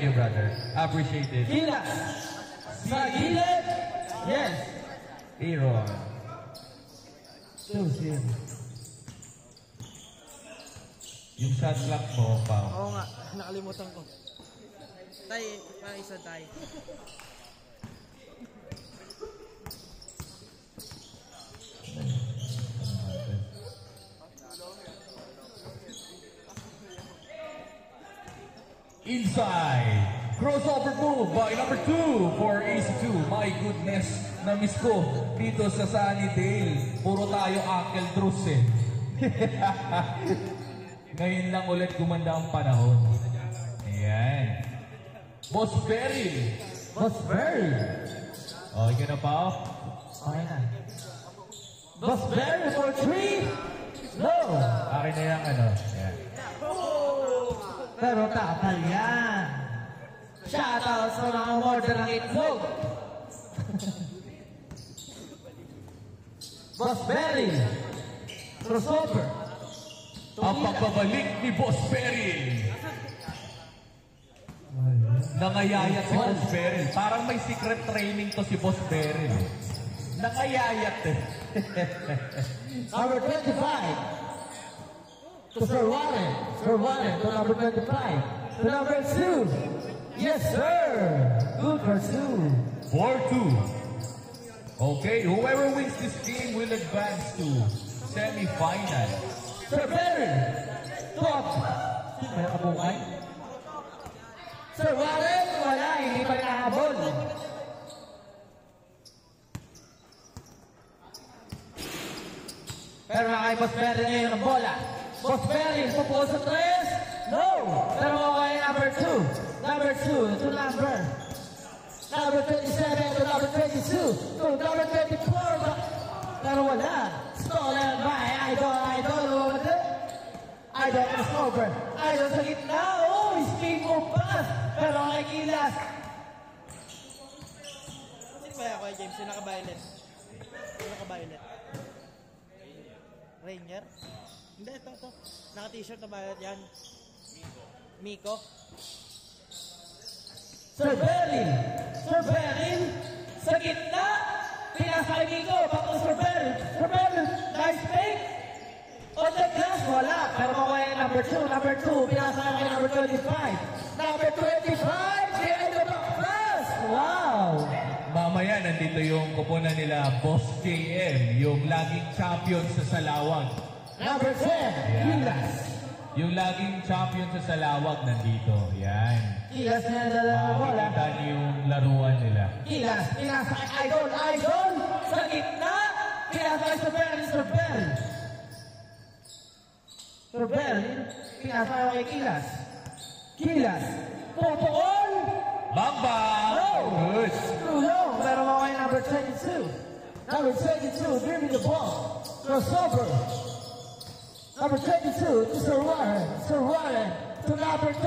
Thank you, brother. Appreciate it. Gilas. Sa gilid. Yes. Aaron. Tusin. Yung shot clock mo, Pao. Oo nga, nakalimutan ko. Tay, parang isa tay. Inside. Crossover move by number 2 for AC2. My goodness, na-miss ko dito sa Sunnydale. Puro tayo Uncle Drus eh. Ngayon lang ulit gumanda ang panahon. Ayan. Boss Beryl. Boss Beryl. Okay na pa? Okay na. Boss Beryl for 3. No. Akin na yung ano. Ayan. Pero tapal yan. Shoutout sa mga order ng itlog. Boss Beryl. Crossover. Ang pagbabalik ni Boss Beryl. Nangayayat si Boss Beryl. Parang may secret training to si Boss Beryl. Nangayayat eh. Number 25. To Sir Warren. Sir Warren to number 25. To number 2. Yes, sir. Good for 2. 4-2. Okay, whoever wins this game will advance to semi-final. Sir Beryl. Top. May nakabukay. Sir Warren, wala. Hindi pa nakahabol. Pero kay Boss Beryl ngayon ang bola. Boss Beryl, pupuo sa 3. No! Pero kay number 2. Number 2 to number 27 to number 22 to number 24. Pero wala. Stolen by Idol. Idol crossover. Idol sa gitna. Oh, speed move pass. Pero kay Gilas. Sino ba yan, Kuya James? Yung naka-violet? Yung naka-violet? Rainier? Hindi, ito. Naka-t-shirt na violet yan. Miko. Sir Beryl. Sir Beryl. Sa gitna. Pinasa kay Miko. Back to Sir Beryl. Sir Beryl. Nice fake. On the glass. Wala. Pero makuha yung number 2. Number 2. Pinasa kay number 25. Number 25. The end of the pass. Wow. Mamaya, nandito yung kupunan nila, Boss JM, yung laging champion sa Salawag. Number 10. Gilas. Yung laging champion sa Salawag nandito. Yan. Gilas na dalawa bola. Makikita niyo yung laruan nila. Gilas. Pinasa kay Idol. Idol. Sa gitna. Pinasa kay Sir Beryl. Sir Beryl. Sir Beryl. Pinasa kay Gilas. Gilas. Pupuon. Bang bang! No! Good! Too long, pero okay, number 22. Number 22, give me the ball. Crossover. Number 22 to Sir Warren. Sir Warren to number 27.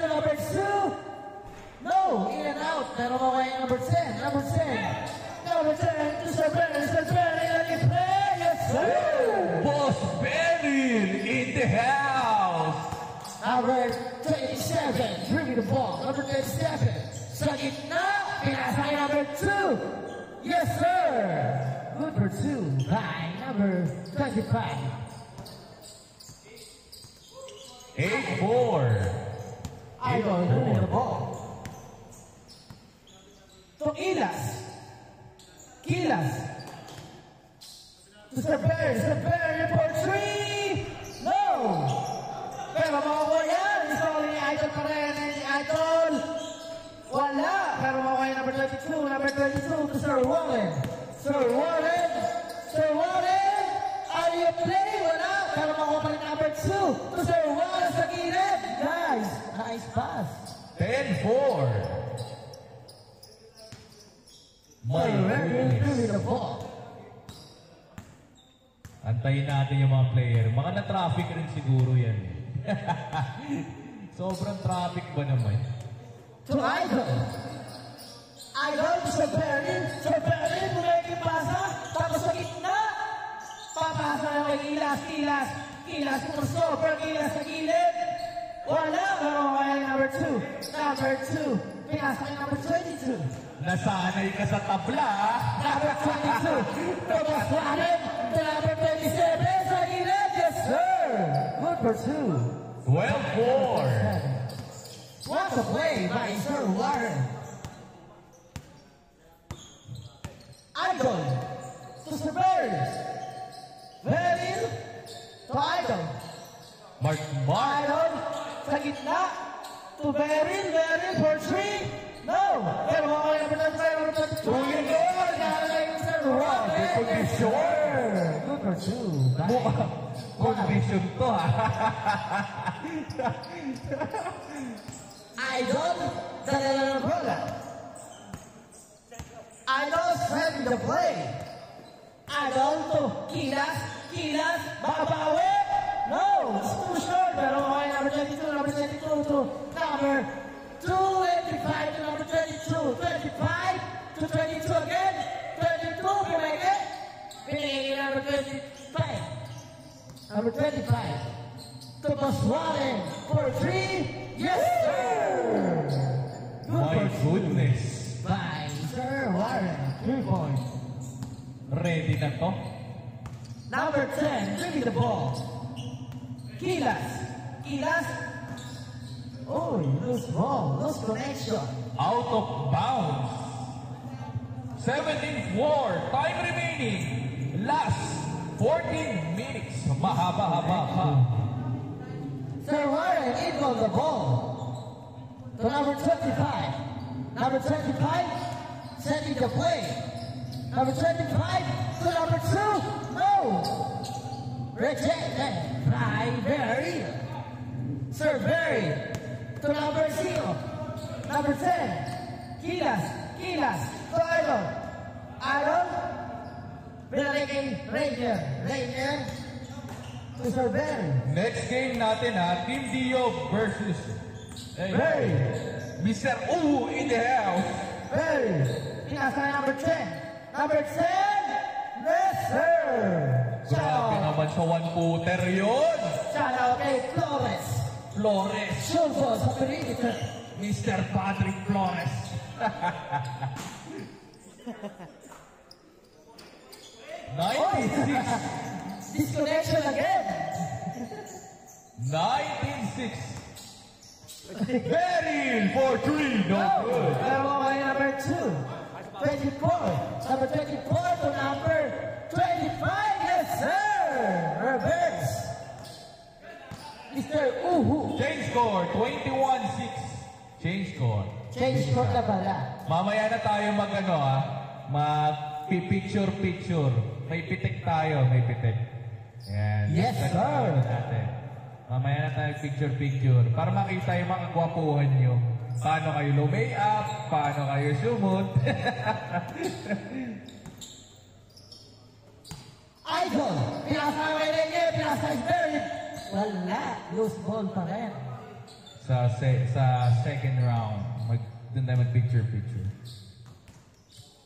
To number 2. No, in and out. Pero okay, number 10. Number 10. Number 10 to Sir Beryl. Sir Beryl, let it play. Yes, sir. Boss Beryl in the house! Number 27, bring me the ball. Number 27, sa gitna, pinasa kay number 2. Yes, sir. Good for 2 by number 25. 8-4. Idol, bring me the ball. To Gilas. Gilas. To Sir Beryl. Sir Beryl for 3. No. Pero makuha yan. Isoli ni Idol pa rin. Ni Idol. Wala. Pero makuha yung number 22. Number 22 to Sir Warren. Sir Warren. Sir Warren. Are you playing? Wala. Pero makuha pa rin number 2 to Sir Warren sa gilid. Nice. Nice pass. 10-4. My goodness. The ball. Antayin natin yung mga player. Mga na-traffic rin siguro yan. Sobrang traffic ba naman? To Idol. Idol to Sir Beryl. Sir Beryl, mula yung pasa. Tapos sa gitna. Papasa na kay Gilas. Gilas. Gilas crossover. Gilas sa gilid. Wala, pero kaya number 2. Number 2. Pinasa kay number 22. Nasanay ka sa tabla, ha? Number 22. Tapos natin. Number 27. Sa gilid. Yes, sir. Good for 2. 12-4. What a play by Sir Warren. Idol to Sir Bears. Beryl to Idol. Mark. Idol sa gitna to Beryl. Beryl for 3. No! Pero mga number 25, number 22. Yun yun! Nakalagay yung Sir Warren. Good for 2. Condition to, ha? Idol, dala ng bola. Idol setting the play. Idol to Kilas, babawi. No, it's too short. Pero okay, number 22 to number 25 to number 22. 25 to 22 again. 22, pinagin. Pinagin number 25. Number 25. To Baswarin for 3. Yes, sir! My goodness. By Sir Warren. 3 points. Ready na to? Number 10, bringing the ball. Kilas. Oh, loose ball, loose connection. Out of bounds. 17-4. Time remaining. Last 14 minutes. Mahaba-haba pa. Sir Warren inbound the ball to number 25. Number 25, setting the play. Number 25 to number 2. No! Rejected by Berry. Sir Berry to number 0. Number 10. Kilas. To Idol. Binalik kay Rainier to Sir Berry. Next game natin, ha? Team Dio versus Berry. Mr. Uwu in the house. Berry. Pinasa na number 10. Number 10. Yes, sir. Grabe naman sa one-footer yun. Shout out kay Flores. Sulfo sa perimeter. Mr. Patrick Flores. 96. Disconnection again. 19-6. Beryl for 3. No good. Pero okay, number 2. 24. Number 24 to number 25. Yes, sir. Reverse. Mr. Uhu. Change score, 21-6. Change score. Change court na pala. Mamaya na tayo mag-picture-picture. May pitik tayo, may pitik. Yan. Yes, sir. Natin. Mamaya na tayo picture-picture. Para makita yung mga gwapuhan nyo. Paano kayo lumay-up, paano kayo sumot. Idol. Pinasa kay Rene, pinasa kay Berry. Wala. Loose ball pa rin. sa second round, doon tayo mag-picture-picture.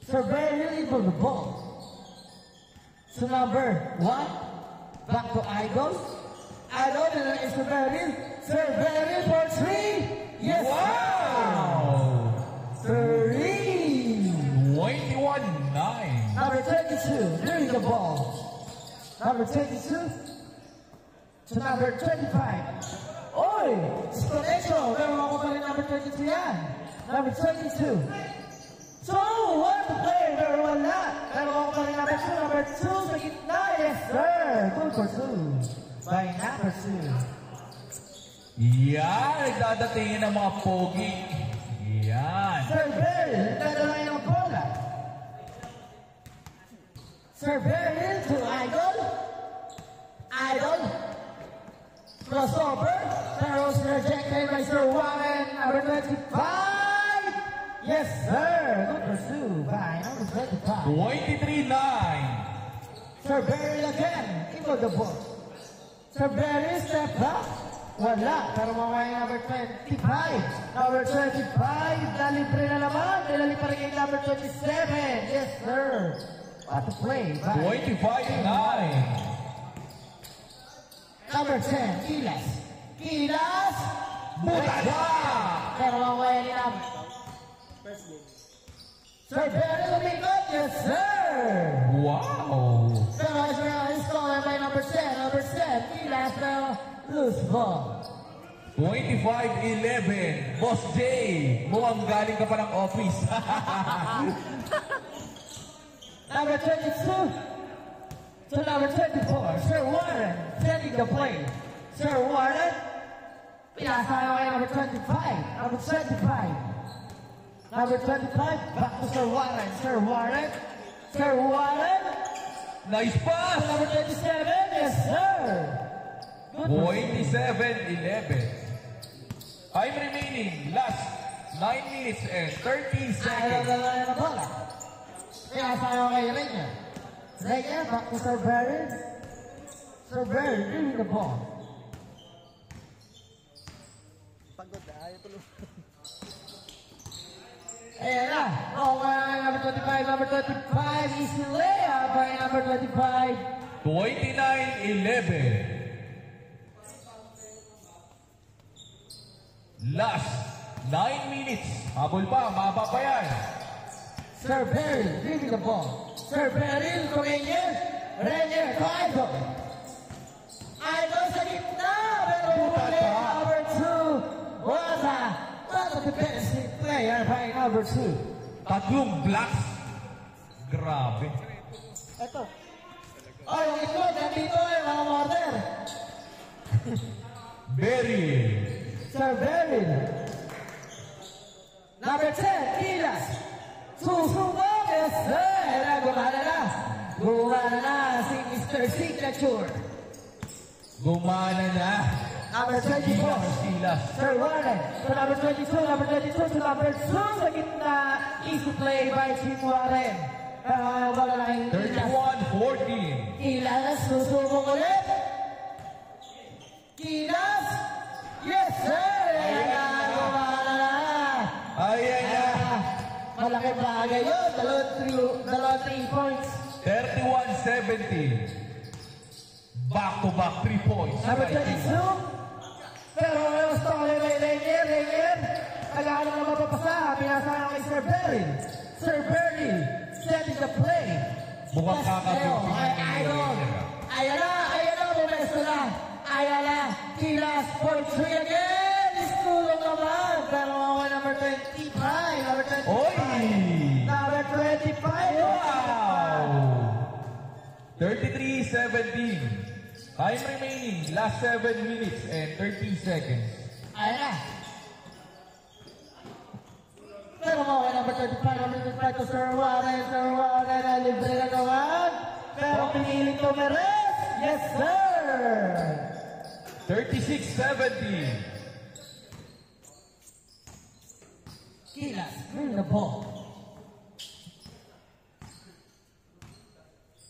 Sir Berry for the ball. So number 1, back to Idol. Idol, and then Sir Berry. Sir Berry for 3. Yes, Wow! 3. 21-9. Number 22, nearing the ball. Number 22 to number 25. Oy! Exponential! Meron ako pa rin number 22 yan. Number 22. So, what to play? Meron wala. Meron ako pa rin number 2. Number 2 sa gitna. Yes, sir. Good for 2. By number 2. Yan! Nagdadatingin ng mga pogi. Yan. Sir Bell, dadalayin ang bola. Sir Bell to Idol. Idol. Crossover. Pero rejected by Sir Warren. Number 25. Yes, sir. Good pursue by number 25. 23-9. Sir Barry again. Into the ball. Sir Barry step up. Wala. Pero mamaya number 25. Number 25. Nalibre na naman. Nilali pa rin kay number 27. Yes, sir. What a play. 25-9. Number 10. Kilas. Kilas. Butaga! Pero mamaya nila. Sir Barry lumikot, yes sir! Wow! Pero installer by number 10, Kilas pero loose ball. 25-11. Boss J, mukhang galing ka pa ng office. Number 22 to number 24, Sir Warren, sending the play. Sir Warren, pinasaya kay number 25, number 25. Number 25, back to Sir Warren, Sir Warren, Sir Warren, Nice pass! number 27, yes sir. Good 27-11. Time remaining, last 9 minutes and 30 Ayaw seconds. na na bola. Pinasaya kay Rainier. Rainier, back to Sir Barry. Sir Barry, doing the ball. Pagod na, ayaw tulog. Ayan na. Oh, number 25, number 25. Easy layup by number 25. 29-11. Last 9 minutes. Habol pa, maba pa yan. Sir Barry, giving the ball. Sir Barry, to Rainier. Rainier, to Idol. Idol sa gitna, pero huli number 2. What a defensive player by number 2. Tatlong blocks. Grabe. Eto. Oh, yung ito, nandito yung mga order. Berry. Sir Barry. Number 10, Kilas. Susubok, yes sir. Gumana na. Gumana na si Mr. Signature. Gumana na. Number 24. Silas. Sir Warren. To number 22, number 22 to number 2 sa gitna. Easy play by Team Warren. Pero wala na yung Kilas. 31-14. Kilas, susubok ulit. Kilas. Yes sir. Ayan, gumana na. Ayan na. Malaki bagay yun. Dalawang 3 points. 31-17. Back-to-back 3 points. Number 22. Pero gusto ko rin may Rainier. Rainier. Nag-ano na mapapasa. Pinasama kay Sir Barry. Sir Barry. Setting the play. Mukhang kakabigin Ay, idol. Ayan na. Ayan na. Bumesto na. Ayan na. Kilas for 3 again. Istulong naman. Pero number 25. Number 25. Oy! Number 25. Wow! 33-17. Time remaining, last 7 minutes and 30 seconds. Ayan na. Pero mga number 35 to Sir Warren. Sir Warren na libre na naman. Pero piniling Tomeres. Yes, sir. 36-17. Kilas, bring the ball.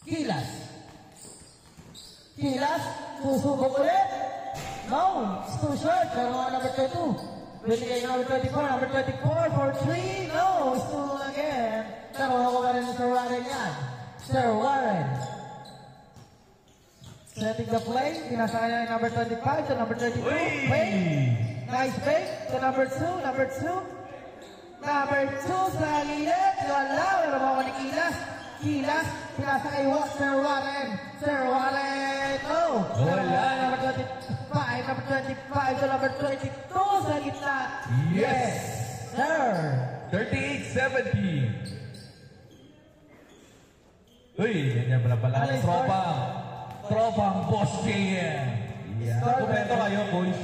Kilas. Kilas, susubok ulit. No, it's too short. Pero mga number 22. Binigay number 24, number 24 for 3. No, it's too long again. Pero ako pa rin Sir Warren yan. Sir Warren. Setting the play. Pinasakay na yung number 25 to number 32. Fake. Nice fake to number 2, number 2. Number 2 sa lilit. Wala. Pero mga ni Kilas. Kilas. Pinasakay Sir Warren. Sir Warren. No. Wala. Number 25. Number 25 to number 22 sa gitna. Yes. Sir. 38-17. Uy, ganyan pala Ano yung Tropang Boss JM. Yeah. Kompleto kayo, boys.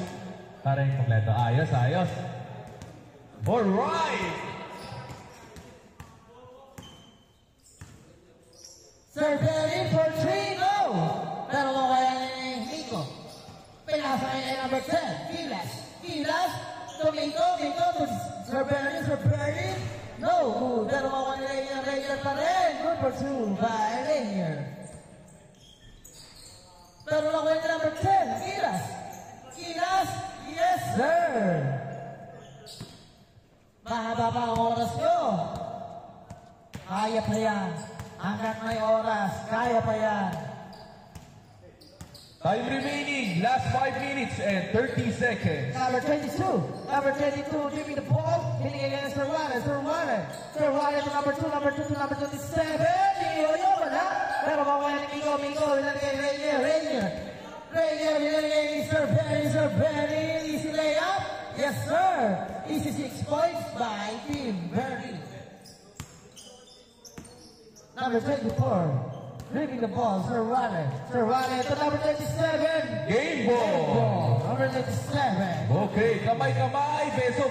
Para yung kompleto. Ayos, ayos. Alright! Sir Barry for 3, no! Pero kaya ni Miko. Pinasa niya number 10, Kilas. Kilas, to Miko, Miko, to Sir Barry. No, pero kaya ni Rainier pa rin. Good for 2 by Rainier. Pero kaya ni number 10, Kilas. Kilas, yes sir! Mahaba pa ang oras nyo. Kaya pa yan. Hanggang may oras, kaya pa yan. Time remaining, last 5 minutes and 30 seconds. Number 22. Number 22 giving the ball. Hitting against Serrano. Serrano to number 2. Number 2 to number 27. Yo, wala. Pero mawala ni Mingo. Ilalagay Rainier. Ilalagay Sir Benny. Easy layup. Yes, sir. Easy 6 points by Team Bernie. Number 24. Dribbling the ball, Serrano to number 27. Game ball. Number 27. Okay, kamay-kamay, beso